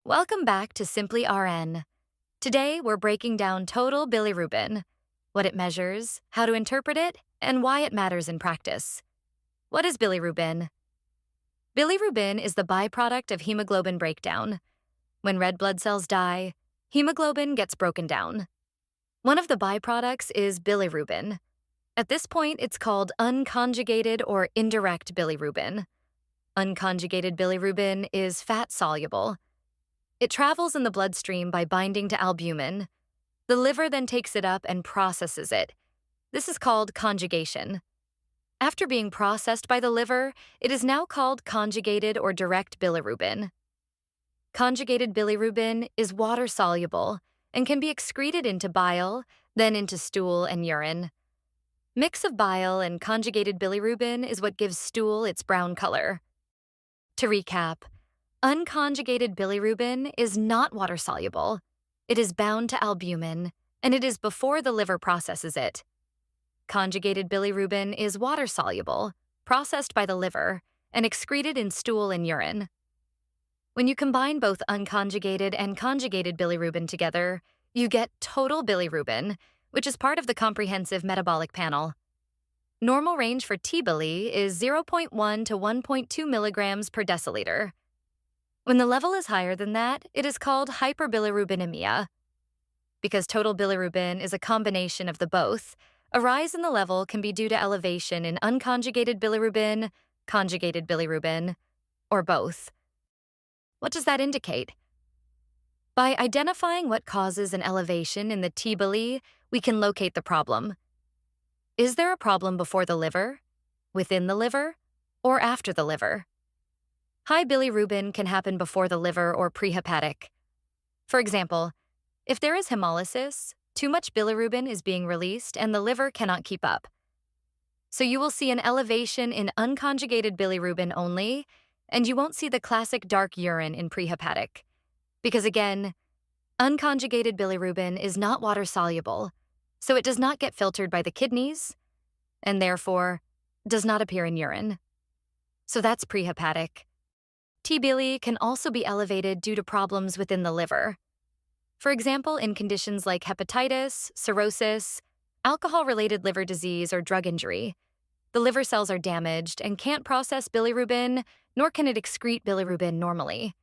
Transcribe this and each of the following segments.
Welcome back to SimplyRN. Today, we're breaking down total bilirubin, what it measures, how to interpret it, and why it matters in practice. What is bilirubin? Bilirubin is the byproduct of hemoglobin breakdown. When red blood cells die, hemoglobin gets broken down. One of the byproducts is bilirubin. At this point, it's called unconjugated or indirect bilirubin. Unconjugated bilirubin is fat-soluble. It travels in the bloodstream by binding to albumin. The liver then takes it up and processes it. This is called conjugation. After being processed by the liver, it is now called conjugated or direct bilirubin. Conjugated bilirubin is water-soluble and can be excreted into bile, then into stool and urine. Mix of bile and conjugated bilirubin is what gives stool its brown color. To recap, unconjugated bilirubin is not water-soluble. It is bound to albumin, and it is before the liver processes it. Conjugated bilirubin is water-soluble, processed by the liver, and excreted in stool and urine. When you combine both unconjugated and conjugated bilirubin together, you get total bilirubin, which is part of the comprehensive metabolic panel. Normal range for T-bili is 0.1 to 1.2 milligrams per deciliter. When the level is higher than that, it is called hyperbilirubinemia. Because total bilirubin is a combination of the both, a rise in the level can be due to elevation in unconjugated bilirubin, conjugated bilirubin, or both. What does that indicate? By identifying what causes an elevation in the T-bili, we can locate the problem. Is there a problem before the liver, within the liver, or after the liver? High bilirubin can happen before the liver or prehepatic. For example, if there is hemolysis, too much bilirubin is being released and the liver cannot keep up. So you will see an elevation in unconjugated bilirubin only, and you won't see the classic dark urine in prehepatic. Because again, unconjugated bilirubin is not water-soluble, so it does not get filtered by the kidneys, and therefore does not appear in urine. So that's prehepatic. T-bili can also be elevated due to problems within the liver. For example, in conditions like hepatitis, cirrhosis, alcohol-related liver disease, or drug injury, the liver cells are damaged and can't process bilirubin, nor can it excrete bilirubin normally.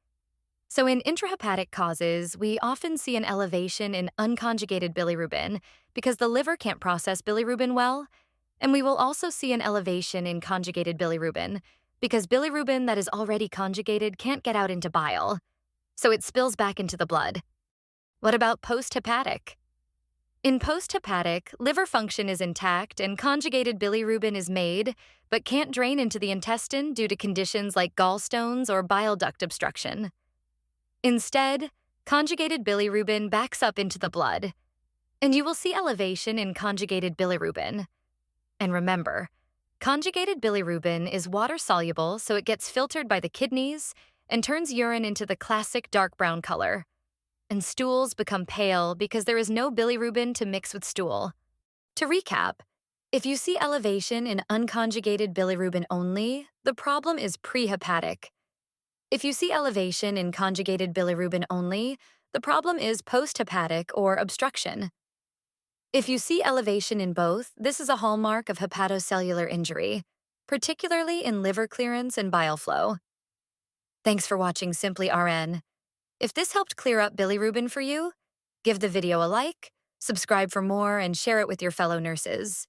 So in intrahepatic causes, we often see an elevation in unconjugated bilirubin because the liver can't process bilirubin well, and we will also see an elevation in conjugated bilirubin because bilirubin that is already conjugated can't get out into bile, so it spills back into the blood. What about posthepatic? In posthepatic, liver function is intact and conjugated bilirubin is made, but can't drain into the intestine due to conditions like gallstones or bile duct obstruction. Instead, conjugated bilirubin backs up into the blood, and you will see elevation in conjugated bilirubin. And remember, conjugated bilirubin is water-soluble, so it gets filtered by the kidneys and turns urine into the classic dark brown color. And stools become pale because there is no bilirubin to mix with stool. To recap, if you see elevation in unconjugated bilirubin only, the problem is prehepatic. If you see elevation in conjugated bilirubin only, the problem is posthepatic or obstruction. If you see elevation in both, this is a hallmark of hepatocellular injury, particularly in liver clearance and bile flow. Thanks for watching SimplyRN. If this helped clear up bilirubin for you, give the video a like, subscribe for more, and share it with your fellow nurses.